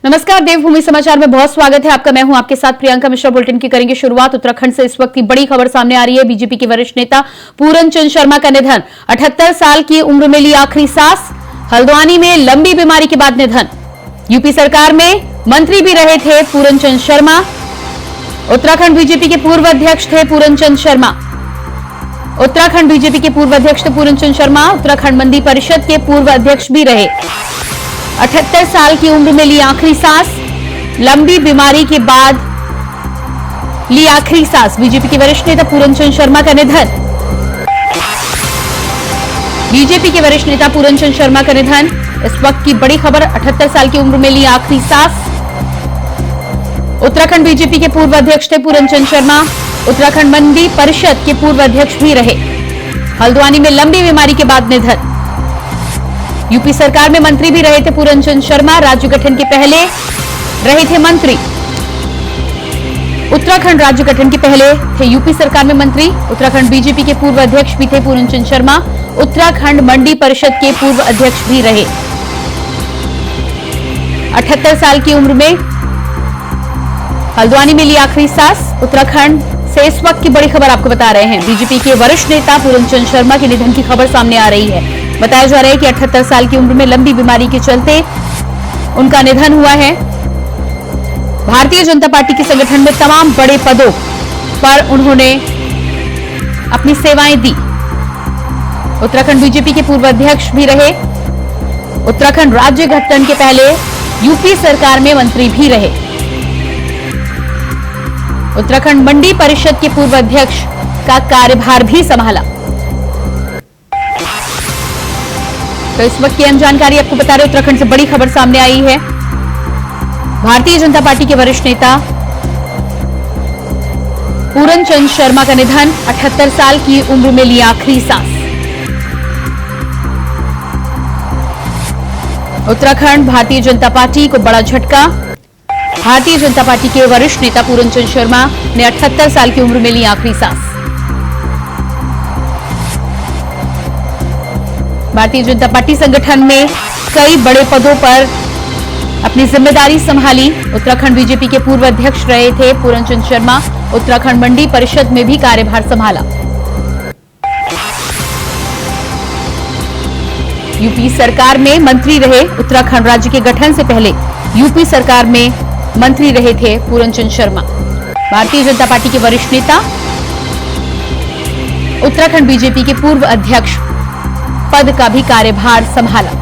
नमस्कार, देवभूमि समाचार में बहुत स्वागत है आपका। मैं हूं आपके साथ प्रियंका मिश्रा। बुलेटिन की करेंगे शुरुआत। उत्तराखंड से इस वक्त की बड़ी खबर सामने आ रही है। बीजेपी के वरिष्ठ नेता पूरन चंद शर्मा का निधन। 78 साल की उम्र में ली आखिरी सांस। हल्द्वानी में लंबी बीमारी के बाद निधन। यूपी सरकार में मंत्री भी रहे थे पूरन चंद शर्मा। उत्तराखंड बीजेपी के पूर्व अध्यक्ष थे पूरन चंद शर्मा। उत्तराखंड बीजेपी के पूर्व अध्यक्ष थे पूरन चंद शर्मा। उत्तराखंड मंडी परिषद के पूर्व अध्यक्ष भी रहे। 78 साल की उम्र में ली आखिरी सांस। लंबी बीमारी के बाद ली आखिरी सांस। बीजेपी के वरिष्ठ नेता पूरन चंद शर्मा का निधन। बीजेपी के वरिष्ठ नेता पूरन चंद शर्मा का निधन, इस वक्त की बड़ी खबर। 78 साल की उम्र में ली आखिरी सांस। उत्तराखंड बीजेपी के पूर्व अध्यक्ष थे पूरन चंद शर्मा। उत्तराखंड मंडी परिषद के पूर्व अध्यक्ष भी रहे। हल्द्वानी में लंबी बीमारी के बाद निधन। यूपी सरकार में मंत्री भी रहे थे पूरन चंद शर्मा। राज्य गठन के पहले रहे थे मंत्री। उत्तराखंड राज्य गठन के पहले थे यूपी सरकार में मंत्री। उत्तराखंड बीजेपी के पूर्व अध्यक्ष भी थे पूरन चंद शर्मा। उत्तराखंड मंडी परिषद के पूर्व अध्यक्ष भी रहे। 78 साल की उम्र में हल्द्वानी में ली आखिरी सांस। उत्तराखंड से इस वक्त की बड़ी खबर आपको बता रहे हैं। बीजेपी के वरिष्ठ नेता पूरन चंद शर्मा के निधन की खबर सामने आ रही है। बताया जा रहा है कि 78 साल की उम्र में लंबी बीमारी के चलते उनका निधन हुआ है। भारतीय जनता पार्टी के संगठन में तमाम बड़े पदों पर उन्होंने अपनी सेवाएं दी। उत्तराखंड बीजेपी के पूर्व अध्यक्ष भी रहे। उत्तराखंड राज्य गठन के पहले यूपी सरकार में मंत्री भी रहे। उत्तराखंड मंडी परिषद के पूर्व अध्यक्ष का कार्यभार भी संभाला। तो इस वक्त की अहम जानकारी आपको बता रहे। उत्तराखंड से बड़ी खबर सामने आई है। भारतीय जनता पार्टी के वरिष्ठ नेता पूरन चंद शर्मा का निधन। 78 साल की उम्र में ली आखिरी सांस। उत्तराखंड भारतीय जनता पार्टी को बड़ा झटका। भारतीय जनता पार्टी के वरिष्ठ नेता पूरन चंद शर्मा ने 78 साल की उम्र में ली आखिरी सांस। भारतीय जनता पार्टी संगठन में कई बड़े पदों पर अपनी जिम्मेदारी संभाली। उत्तराखंड बीजेपी के पूर्व अध्यक्ष रहे थे पूरन चंद शर्मा। उत्तराखंड मंडी परिषद में भी कार्यभार संभाला। यूपी सरकार में मंत्री रहे। उत्तराखंड राज्य के गठन से पहले यूपी सरकार में मंत्री रहे थे पूरन चंद शर्मा। भारतीय जनता पार्टी के वरिष्ठ नेता, उत्तराखंड बीजेपी के पूर्व अध्यक्ष पद का भी कार्यभार संभाला।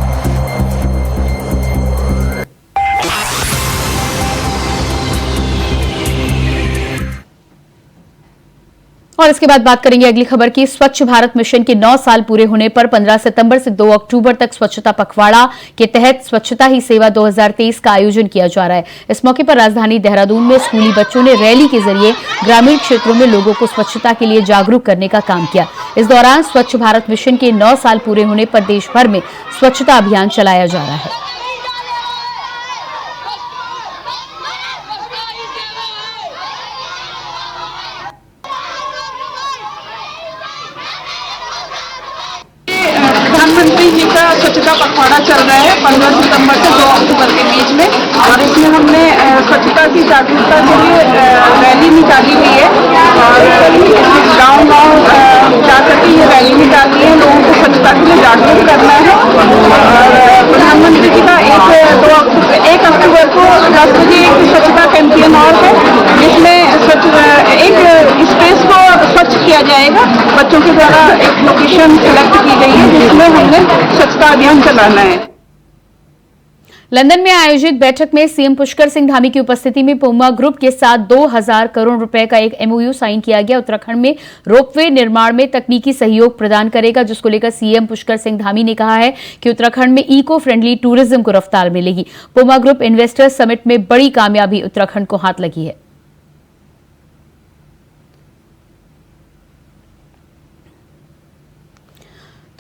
और इसके बाद बात करेंगे अगली खबर की। स्वच्छ भारत मिशन के 9 साल पूरे होने पर 15 सितंबर से 2 अक्टूबर तक स्वच्छता पखवाड़ा के तहत स्वच्छता ही सेवा 2023 का आयोजन किया जा रहा है। इस मौके पर राजधानी देहरादून में स्कूली बच्चों ने रैली के जरिए ग्रामीण क्षेत्रों में लोगों को स्वच्छता के लिए जागरूक करने का काम किया। इस दौरान स्वच्छ भारत मिशन के 9 साल पूरे होने पर देश भर में स्वच्छता अभियान चलाया जा रहा है। प्रधानमंत्री जी का स्वच्छता पखवाड़ा चल रहा है 15 सितंबर से 2 अक्टूबर के बीच में, और इसमें हमने स्वच्छता की जागरूकता के लिए रैली निकाली हुई है और गांव-गांव जा करके ये रैली निकाली है। लोगों को स्वच्छता के लिए जागरूक करना है। और प्रधानमंत्री जी का 1 अक्टूबर को 10 बजे एक स्वच्छता कैंपेन और है, जिसमें एक स्पेस को स्वच्छ किया जाएगा। बच्चों के द्वारा एक लोकेशन सिलेक्ट की गई है जिसमें हमने स्वच्छता अभियान चलाना है। लंदन में आयोजित बैठक में सीएम पुष्कर सिंह धामी की उपस्थिति में पूमा ग्रुप के साथ 2000 करोड़ रुपए का एक एमओयू साइन किया गया। उत्तराखंड में रोपवे निर्माण में तकनीकी सहयोग प्रदान करेगा, जिसको लेकर सीएम पुष्कर सिंह धामी ने कहा है कि उत्तराखंड में इको फ्रेंडली टूरिज्म को रफ्तार मिलेगी। पूमा ग्रुप इन्वेस्टर्स समिट में बड़ी कामयाबी उत्तराखंड को हाथ लगी है।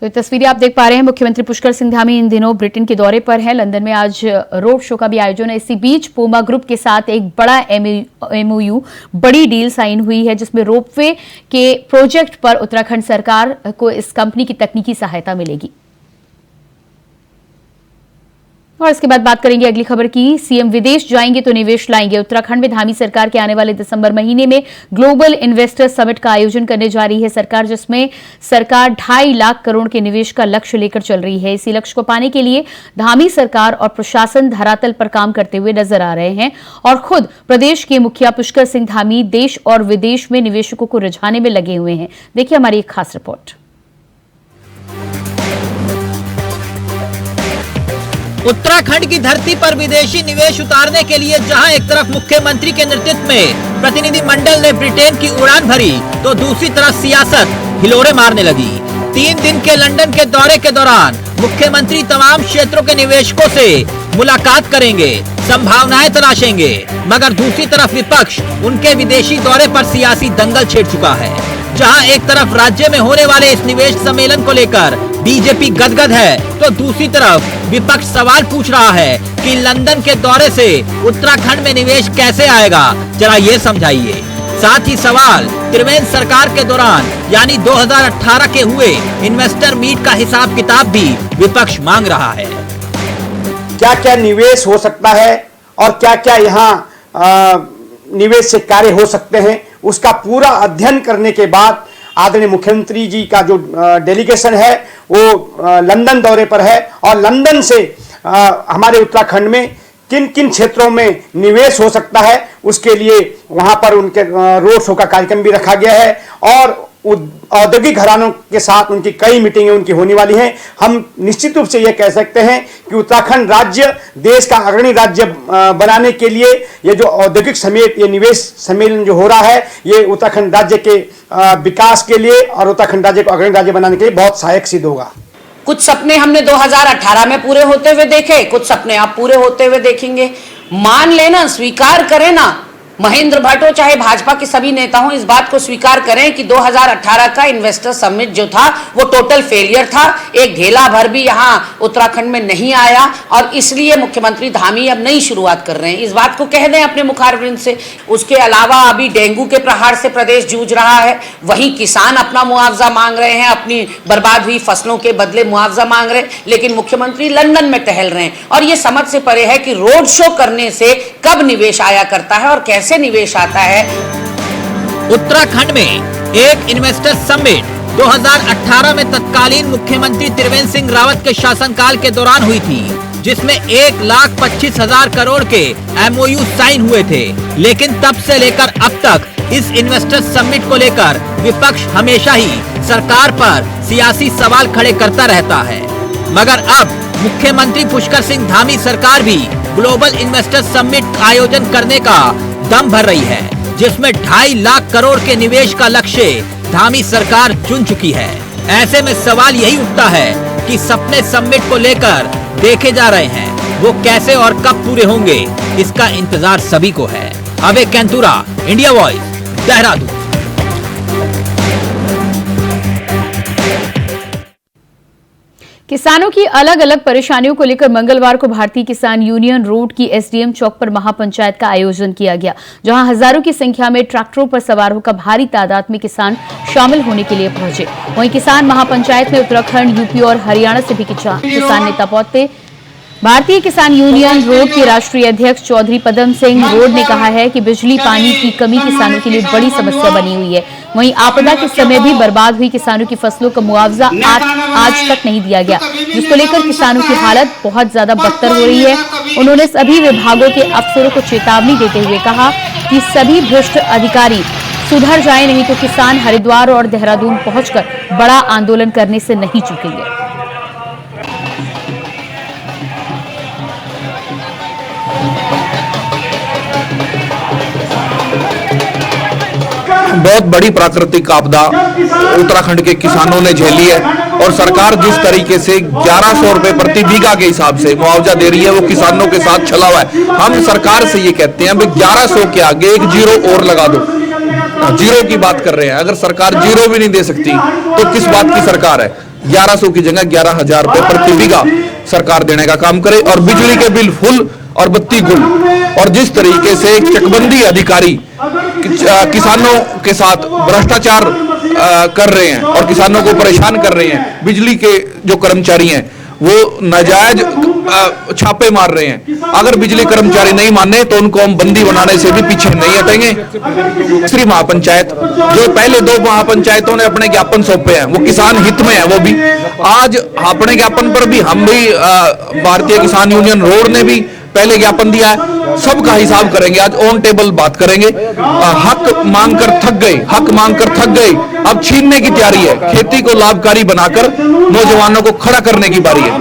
तो ये तस्वीरें आप देख पा रहे हैं। मुख्यमंत्री पुष्कर सिंह धामी इन दिनों ब्रिटेन के दौरे पर हैं। लंदन में आज रोड शो का भी आयोजन है। इसी बीच पूमा ग्रुप के साथ एक बड़ा एमओयू, बड़ी डील साइन हुई है, जिसमें रोपवे के प्रोजेक्ट पर उत्तराखंड सरकार को इस कंपनी की तकनीकी सहायता मिलेगी। और इसके बाद बात करेंगे अगली खबर की। सीएम विदेश जाएंगे तो निवेश लाएंगे। उत्तराखंड में धामी सरकार के आने वाले दिसंबर महीने में ग्लोबल इन्वेस्टर समिट का आयोजन करने जा रही है सरकार, जिसमें सरकार 2.5 लाख करोड़ के निवेश का लक्ष्य लेकर चल रही है। इसी लक्ष्य को पाने के लिए धामी सरकार और प्रशासन धरातल पर काम करते हुए नजर आ रहे हैं और खुद प्रदेश के मुखिया पुष्कर सिंह धामी देश और विदेश में निवेशकों को रिझाने में लगे हुए हैं। देखिए हमारी एक खास रिपोर्ट। उत्तराखंड की धरती पर विदेशी निवेश उतारने के लिए जहां एक तरफ मुख्यमंत्री के नेतृत्व में प्रतिनिधि मंडल ने ब्रिटेन की उड़ान भरी, तो दूसरी तरफ सियासत हिलोरे मारने लगी। 3 दिन के लंदन के दौरे के दौरान मुख्यमंत्री तमाम क्षेत्रों के निवेशकों से मुलाकात करेंगे, संभावनाएं तलाशेंगे, मगर दूसरी तरफ विपक्ष उनके विदेशी दौरे पर सियासी दंगल छेड़ चुका है। जहां एक तरफ राज्य में होने वाले इस निवेश सम्मेलन को लेकर बीजेपी गदगद है, तो दूसरी तरफ विपक्ष सवाल पूछ रहा है कि लंदन के दौरे से उत्तराखंड में निवेश कैसे आएगा, जरा ये समझाइए। साथ ही सवाल त्रिवेंद्र सरकार के दौरान यानी 2018 के हुए इन्वेस्टर मीट का हिसाब किताब भी विपक्ष मांग रहा है। क्या क्या निवेश हो सकता है और क्या क्या यहाँ निवेश से कार्य हो सकते हैं, उसका पूरा अध्ययन करने के बाद आदरणीय मुख्यमंत्री जी का जो डेलीगेशन है वो लंदन दौरे पर है और लंदन से हमारे उत्तराखंड में किन किन क्षेत्रों में निवेश हो सकता है उसके लिए वहां पर उनके रोड शो का कार्यक्रम भी रखा गया है और औद्योगिक घरानों के साथ उनकी कई मीटिंगें उनकी होने वाली हैं। हम निश्चित रूप से यह कह सकते हैं कि उत्तराखंड राज्य देश का अग्रणी राज्य बनाने के लिए ये जो औद्योगिक समेत ये निवेश सम्मेलन जो हो रहा है, ये उत्तराखंड राज्य के विकास के लिए और उत्तराखंड राज्य को अग्रणी राज्य बनाने के लिए बहुत सहायक सिद्ध होगा। कुछ सपने हमने 2018 में पूरे होते हुए देखे, कुछ सपने आप पूरे होते हुए देखेंगे। मान लेना, स्वीकार करें ना, महेंद्र भट्ट हो चाहे भाजपा के सभी नेता हो, इस बात को स्वीकार करें कि 2018 का इन्वेस्टर समिट जो था वो टोटल फेलियर था। एक ढेला भर भी यहाँ उत्तराखंड में नहीं आया और इसलिए मुख्यमंत्री धामी अब नई शुरुआत कर रहे हैं। इस बात को कह दें अपने मुखारबिंद से। उसके अलावा अभी डेंगू के प्रहार से प्रदेश जूझ रहा है, वहीं किसान अपना मुआवजा मांग रहे हैं, अपनी बर्बाद हुई फसलों के बदले मुआवजा मांग रहे हैं, लेकिन मुख्यमंत्री लंदन में टहल रहे हैं। और ये समझ से परे है कि रोड शो करने से कब निवेश आया करता है और कैसे निवेश आता है। उत्तराखंड में एक इन्वेस्टर समिट 2018 में तत्कालीन मुख्यमंत्री त्रिवेंद्र सिंह रावत के शासनकाल के दौरान हुई थी, जिसमें 1,25,000 करोड़ के MOU साइन हुए थे। लेकिन तब से लेकर अब तक इस इन्वेस्टर समिट को लेकर विपक्ष हमेशा ही सरकार पर सियासी सवाल खड़े करता रहता है, मगर अब मुख्यमंत्री पुष्कर सिंह धामी सरकार भी ग्लोबल इन्वेस्टर समिट आयोजन करने का दम भर रही है, जिसमें 2.5 लाख करोड़ के निवेश का लक्ष्य धामी सरकार चुन चुकी है। ऐसे में सवाल यही उठता है कि सपने समिट को लेकर देखे जा रहे हैं, वो कैसे और कब पूरे होंगे, इसका इंतजार सभी को है। अबे कैंतुरा, इंडिया वॉइस, देहरादून। किसानों की अलग अलग परेशानियों को लेकर मंगलवार को भारतीय किसान यूनियन रोड की SDM चौक पर महापंचायत का आयोजन किया गया, जहां हजारों की संख्या में ट्रैक्टरों पर सवार होकर भारी तादाद में किसान शामिल होने के लिए पहुंचे। वहीं किसान महापंचायत में उत्तराखंड, यूपी और हरियाणा से भी किसान नेता पहुंचे। भारतीय किसान यूनियन रोड के राष्ट्रीय अध्यक्ष चौधरी पदम सिंह रोड ने कहा है कि बिजली पानी की कमी किसानों के लिए बड़ी समस्या बनी हुई है। वहीं आपदा के समय भी बर्बाद हुई किसानों की फसलों का मुआवजा आज तक नहीं दिया गया, जिसको लेकर किसानों की हालत बहुत ज्यादा बदतर हो रही है। उन्होंने सभी विभागों के अफसरों को चेतावनी देते हुए कहा कि सभी भ्रष्ट अधिकारी सुधर जाए, नहीं तो किसान हरिद्वार और देहरादून पहुंचकर बड़ा आंदोलन करने से नहीं चूकेंगे। बहुत बड़ी प्राकृतिक आपदा उत्तराखंड के किसानों ने झेली है और सरकार जिस तरीके से 1100 रुपए प्रति बीघा के हिसाब से मुआवजा दे रही है, वो किसानों के साथ छला हुआ है। हम सरकार से ये कहते हैं, 1100 के आगे एक जीरो और लगा दो। जीरो की बात कर रहे हैं, अगर सरकार जीरो भी नहीं दे सकती तो किस बात की सरकार है? 1100 की जगह 11,000 रुपए प्रति बीघा सरकार देने का काम करे और बिजली के बिल फुल और बत्ती गुल। और जिस तरीके से एक चकबंदी अधिकारी किसानों के साथ भ्रष्टाचार कर रहे हैं और किसानों को परेशान कर रहे हैं, बिजली के जो कर्मचारी हैं वो नाजायज छापे मार रहे हैं। अगर बिजली कर्मचारी नहीं माने तो उनको हम बंदी बनाने से भी पीछे नहीं हटेंगे। तीसरी महापंचायत, जो पहले 2 महापंचायतों ने अपने ज्ञापन सौंपे हैं वो किसान हित में है, वो भी आज अपने ज्ञापन पर भी हम भी भारतीय किसान यूनियन रोड ने भी पहले ज्ञापन दिया है। सबका हिसाब करेंगे, आज ऑन टेबल बात करेंगे। हक मांगकर थक गए, अब छीनने की तैयारी है। खेती को लाभकारी बनाकर नौजवानों को खड़ा करने की बारी है।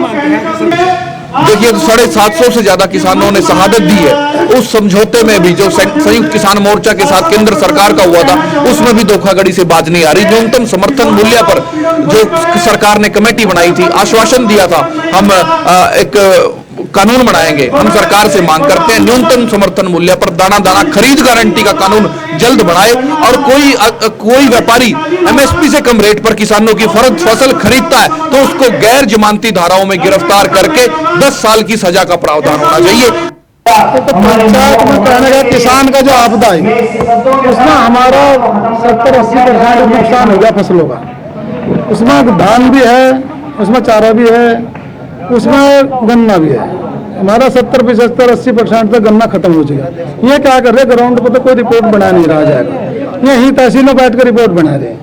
देखिए 750 से ज्यादा किसानों ने शहादत दी है। उस समझौते में भी जो संयुक्त किसान मोर्चा के साथ केंद्र सरकार का हुआ था, उसमें भी धोखाधड़ी से बात नहीं आ रही। न्यूनतम समर्थन मूल्य पर जो सरकार ने कमेटी बनाई थी, आश्वासन दिया था हम एक कानून बनाएंगे। हम सरकार से मांग करते हैं न्यूनतम समर्थन मूल्य पर दाना दाना खरीद गारंटी का कानून जल्द बनाए और कोई व्यापारी एमएसपी से कम रेट पर किसानों की फसल खरीदता है तो उसको गैर जमानती धाराओं में गिरफ्तार करके 10 साल की सजा का प्रावधान होना चाहिए। तो पंचायत में कहने का किसान का जो आपदा है उसमें हमारा 70-80% नुकसान हो गया फसलों का। उसमें धान भी है, उसमें चारा भी है, उसमें गन्ना भी है। हमारा 70-75-80% तक गन्ना खत्म हो चुका है। ये क्या कर रहे, ग्राउंड पर तो कोई रिपोर्ट बना नहीं रहा जाएगा, यही तहसील में बैठ कर रिपोर्ट बना रहे।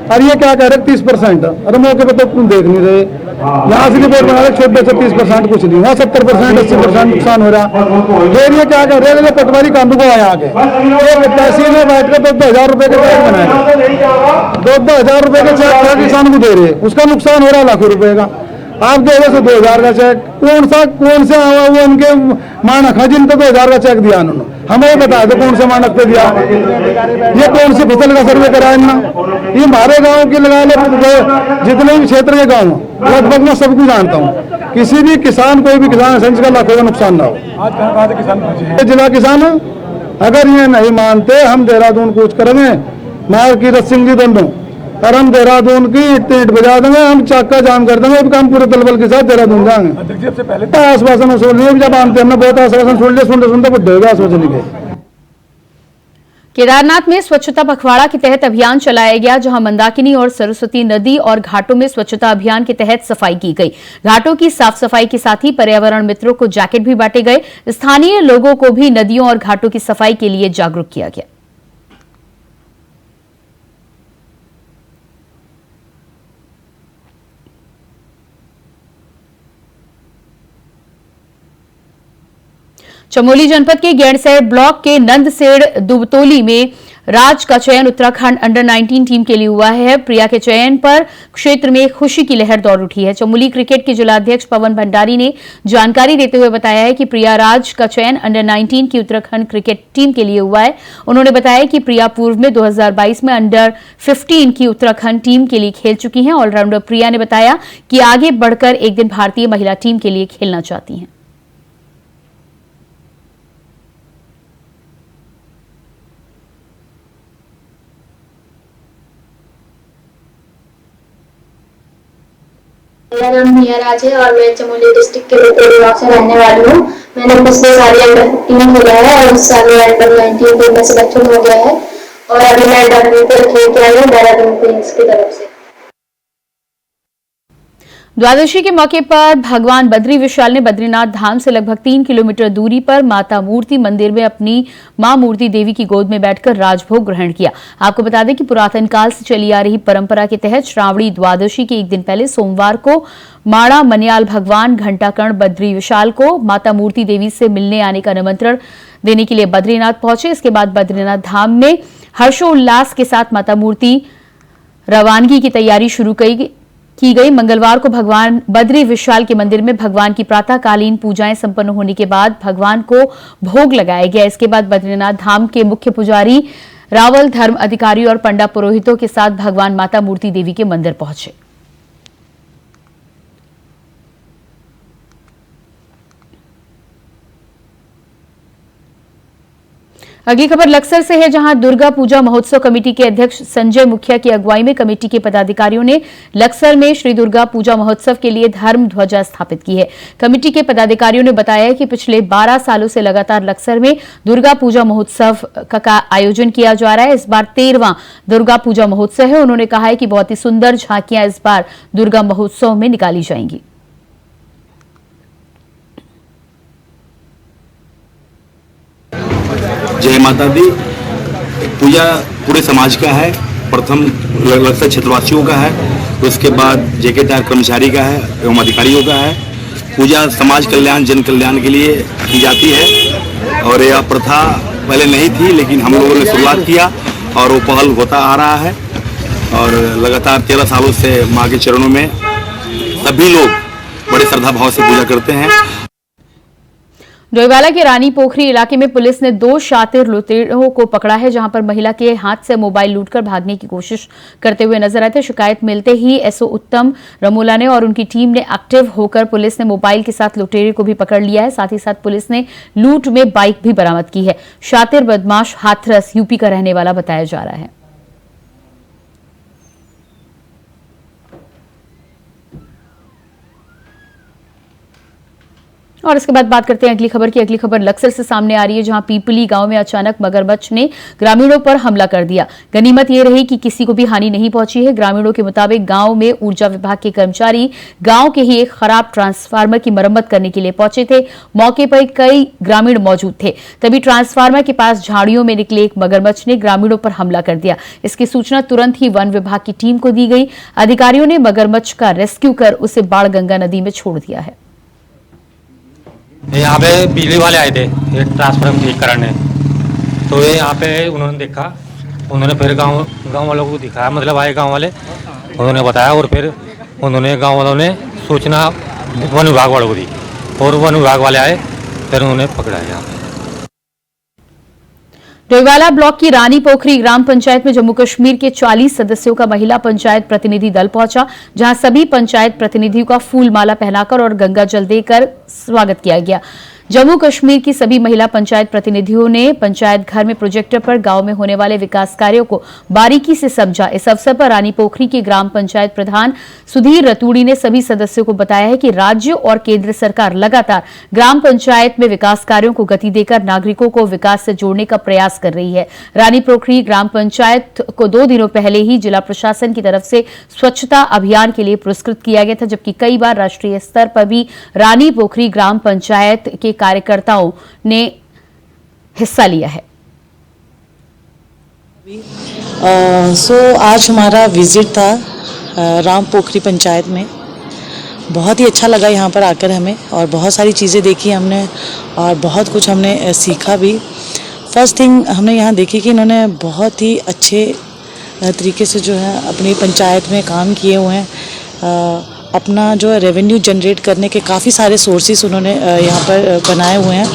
और ये क्या कह रहे 30%, अरे मौके पर तो तुम देख नहीं रहे, यहाँ से रिपोर्ट बना रहे 14-30% कुछ नहीं, वहाँ 70% 80% नुकसान हो रहा। फिर ये क्या कर रहे हैं, पटवारी कांदू को आया आगे तहसील में बैठ कर 2,000 रुपए के चेक बनाए, 2,000 रुपए के चेक किसान को दे रहे, उसका नुकसान हो रहा लाखों रुपए का। आप दे रहे 2,000 का चेक, कौन से वो उनके मानक है जिनको 2,000 का चेक दिया उन्होंने, हमें बता दो कौन से मानक पे दिया, ये कौन सी फसल का सर्वे कराया ना। ये हमारे गांव की लगा लो, जितने भी क्षेत्र के गाँव लगभग मैं सबको जानता हूँ, किसी भी किसान कोई भी किसान संच का लाखों का नुकसान ना हो। जिला किसान अगर ये नहीं मानते हम देहरादून कूच करेंगे, मार की रसिंग दोनों, और हम देहरादून की ईंट बजा देंगे, हम चाका जाम कर देंगे, हम पूरे दलबल के साथ देहरादून जाएंगे। आश्वासन जब मानते हमने बहुत आश्वासन सुनते बुढ़े हो गए आश्वासन के। केदारनाथ में स्वच्छता पखवाड़ा के तहत अभियान चलाया गया, जहां मंदाकिनी और सरस्वती नदी और घाटों में स्वच्छता अभियान के तहत सफाई की गई। घाटों की साफ सफाई के साथ ही पर्यावरण मित्रों को जैकेट भी बांटे गए। स्थानीय लोगों को भी नदियों और घाटों की सफाई के लिए जागरूक किया गया। चमोली जनपद के गैंडसैर ब्लॉक के नंदसेड़ दुबतोली में राज का चयन उत्तराखंड अंडर 19 टीम के लिए हुआ है। प्रिया के चयन पर क्षेत्र में खुशी की लहर दौड़ उठी है। चमोली क्रिकेट के जिलाध्यक्ष पवन भंडारी ने जानकारी देते हुए बताया है कि प्रिया राज का चयन अंडर 19 की उत्तराखंड क्रिकेट टीम के लिए हुआ है। उन्होंने बताया कि प्रिया पूर्व में 2022 में अंडर 15 की उत्तराखंड टीम के लिए खेल चुकी हैं। ऑलराउंडर प्रिया ने बताया कि आगे बढ़कर एक दिन भारतीय महिला टीम के लिए खेलना चाहती हैं। मेरा नाम प्रिया राज है और मैं चमोली डिस्ट्रिक्ट के रुपौली ब्लॉक से रहने वाली हूँ। मैंने पिछले साल अंडर 15 खेला है और इस साल में अंडर 19 टीम में सिलेक्शन हो गया है और अभी मैं अंडर 20 खेल के आई हूँ देहरादून क्वींस की तरफ से। द्वादशी के मौके पर भगवान बद्री विशाल ने बद्रीनाथ धाम से लगभग 3 किलोमीटर दूरी पर माता मूर्ति मंदिर में अपनी मां मूर्ति देवी की गोद में बैठकर राजभोग ग्रहण किया। आपको बता दें कि पुरातन काल से चली आ रही परंपरा के तहत श्रावणी द्वादशी के एक दिन पहले सोमवार को माड़ा मनियाल भगवान घंटाकर्ण बद्री विशाल को माता मूर्ति देवी से मिलने आने का निमंत्रण देने के लिए बद्रीनाथ पहुंचे। इसके बाद बद्रीनाथ धाम में हर्षोल्लास के साथ माता मूर्ति रवानगी की तैयारी शुरू की गई। मंगलवार को भगवान बद्री विशाल के मंदिर में भगवान की प्रातःकालीन पूजाएं संपन्न होने के बाद भगवान को भोग लगाया गया। इसके बाद बद्रीनाथ धाम के मुख्य पुजारी रावल धर्म अधिकारी और पंडा पुरोहितों के साथ भगवान माता मूर्ति देवी के मंदिर पहुंचे। अगली खबर लक्सर से है, जहां दुर्गा पूजा महोत्सव कमेटी के अध्यक्ष संजय मुखिया की अगुवाई में कमेटी के पदाधिकारियों ने लक्सर में श्री दुर्गा पूजा महोत्सव के लिए धर्म ध्वजा स्थापित की है। कमेटी के पदाधिकारियों ने बताया कि पिछले 12 सालों से लगातार लक्सर में दुर्गा पूजा महोत्सव का आयोजन किया जा रहा है। इस बार 13वां दुर्गा पूजा महोत्सव है। उन्होंने कहा है कि बहुत ही सुंदर झांकियां इस बार दुर्गा महोत्सव में निकाली जाएंगी। जय माता दी। पूजा पूरे समाज का है, प्रथम लगता क्षेत्रवासियों का है, उसके बाद जेकेदार कर्मचारी का है एवं अधिकारियों का है। पूजा समाज कल्याण जन कल्याण के लिए की जाती है और यह प्रथा पहले नहीं थी, लेकिन हम लोगों ने शुरुआत किया और वो पहल होता आ रहा है और लगातार 13 सालों से माँ के चरणों में सभी लोग बड़े श्रद्धा भाव से पूजा करते हैं। डोईवाला के रानी पोखरी इलाके में पुलिस ने 2 शातिर लुटेरों को पकड़ा है, जहां पर महिला के हाथ से मोबाइल लूटकर भागने की कोशिश करते हुए नजर आए थे। शिकायत मिलते ही एसओ उत्तम रमोला ने और उनकी टीम ने एक्टिव होकर पुलिस ने मोबाइल के साथ लुटेरे को भी पकड़ लिया है। साथ ही साथ पुलिस ने लूट में बाइक भी बरामद की है। शातिर बदमाश हाथरस यूपी का रहने वाला बताया जा रहा है। और इसके बाद बात करते हैं अगली खबर की। अगली खबर लक्सर से सामने आ रही है, जहां पीपली गांव में अचानक मगरमच्छ ने ग्रामीणों पर हमला कर दिया। गनीमत यह रही कि किसी को भी हानि नहीं पहुंची है। ग्रामीणों के मुताबिक गांव में ऊर्जा विभाग के कर्मचारी गांव के ही एक खराब ट्रांसफार्मर की मरम्मत करने के लिए पहुंचे थे। मौके पर कई ग्रामीण मौजूद थे, तभी ट्रांसफार्मर के पास झाड़ियों में निकले एक मगरमच्छ ने ग्रामीणों पर हमला कर दिया। इसकी सूचना तुरंत ही वन विभाग की टीम को दी गई। अधिकारियों ने मगरमच्छ का रेस्क्यू कर उसे बाणगंगा नदी में छोड़ दिया है। यहाँ पे बिजली वाले आए थे ये ट्रांसफार्मर ठीक कराने, तो ये यहाँ पे उन्होंने देखा, उन्होंने फिर गांव वालों को दिखाया, मतलब आए गांव वाले, उन्होंने बताया और फिर उन्होंने गांव वालों ने सूचना वन विभाग वालों को दी और वन विभाग वाले आए, फिर उन्होंने पकड़ा यहाँ पे। डोईवाला ब्लॉक की रानी पोखरी ग्राम पंचायत में जम्मू कश्मीर के 40 सदस्यों का महिला पंचायत प्रतिनिधि दल पहुंचा, जहां सभी पंचायत प्रतिनिधियों का फूल माला पहनाकर और गंगा जल देकर स्वागत किया गया। जम्मू कश्मीर की सभी महिला पंचायत प्रतिनिधियों ने पंचायत घर में प्रोजेक्टर पर गांव में होने वाले विकास कार्यों को बारीकी से समझा। इस अवसर पर रानी पोखरी के ग्राम पंचायत प्रधान सुधीर रतूड़ी ने सभी सदस्यों को बताया है कि राज्य और केंद्र सरकार लगातार ग्राम पंचायत में विकास कार्यों को गति देकर नागरिकों को विकास से जोड़ने का प्रयास कर रही है। रानी पोखरी ग्राम पंचायत को 2 दिनों पहले ही जिला प्रशासन की तरफ से स्वच्छता अभियान के लिए पुरस्कृत किया गया था, जबकि कई बार राष्ट्रीय स्तर पर भी रानी पोखरी ग्राम पंचायत के कार्यकर्ताओं ने हिस्सा लिया है। आज हमारा विजिट था राम पोखरी पंचायत में। बहुत ही अच्छा लगा यहाँ पर आकर हमें, और बहुत सारी चीज़ें देखी हमने और बहुत कुछ हमने सीखा भी। फर्स्ट थिंग हमने यहाँ देखी कि इन्होंने बहुत ही अच्छे तरीके से जो है अपनी पंचायत में काम किए हुए हैं। अपना जो है रेवेन्यू जनरेट करने के काफ़ी सारे सोर्सेस उन्होंने यहाँ पर बनाए हुए हैं।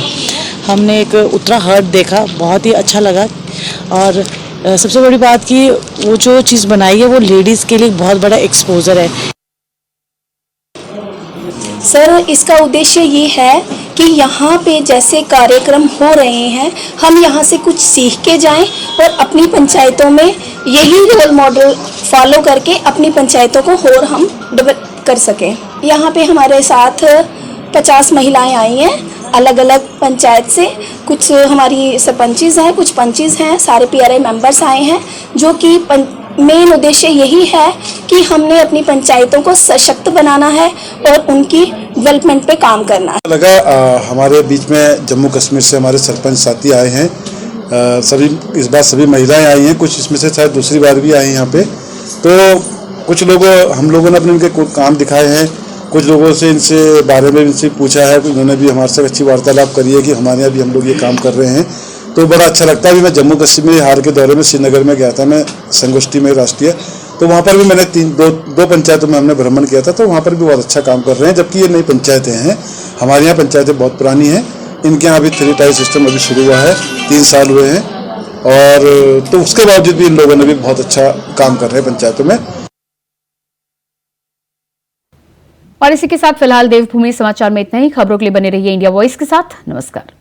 हमने एक उत्तरा हर्ट देखा, बहुत ही अच्छा लगा, और सबसे बड़ी बात कि वो जो चीज़ बनाई है वो लेडीज़ के लिए बहुत बड़ा एक्सपोजर है। सर, इसका उद्देश्य ये है कि यहाँ पे जैसे कार्यक्रम हो रहे हैं, हम यहाँ से कुछ सीख के जाएं और अपनी पंचायतों में यही रोल मॉडल फॉलो करके अपनी पंचायतों को और हम डेवलप कर सकें। यहाँ पे हमारे साथ 50 महिलाएं आई हैं अलग अलग पंचायत से। कुछ हमारी सरपंचीज हैं, कुछ पंचीज हैं, सारे पीआरआई मेंबर्स आए हैं, जो कि मेन उद्देश्य यही है कि हमने अपनी पंचायतों को सशक्त बनाना है और उनकी डेवलपमेंट पे काम करना है। लगा हमारे बीच में जम्मू कश्मीर से हमारे सरपंच साथी आए हैं, सभी इस बार सभी महिलाएं आई हैं, कुछ इसमें से शायद दूसरी बार भी आई हैं यहाँ पे। तो कुछ लोगों हम लोगों ने अपने उनके काम दिखाए हैं, कुछ लोगों से इनसे बारे में इनसे पूछा है, उन्होंने भी हमारे साथ अच्छी वार्तालाप करी है कि हमारे यहाँ भी हम लोग ये काम कर रहे हैं। तो बड़ा अच्छा लगता है। अभी मैं जम्मू कश्मीर हाल के दौरे में श्रीनगर में गया था, मैं संगोष्ठी में राष्ट्रीय, तो वहाँ पर भी मैंने दो पंचायतों में हमने भ्रमण किया था, तो वहाँ पर भी बहुत अच्छा काम कर रहे हैं। जबकि ये नई पंचायतें हैं, हमारे यहाँ पंचायतें बहुत पुरानी हैं, इनके यहाँ अभी 3 टायर सिस्टम अभी शुरू हुआ है, 3 साल हुए हैं, और तो उसके बावजूद भी इन लोगों ने भी बहुत अच्छा काम कर रहे हैं पंचायतों में। और इसी के साथ फिलहाल देवभूमि समाचार में इतना ही। खबरों के लिए बने रहिए इंडिया वॉइस के साथ। नमस्कार।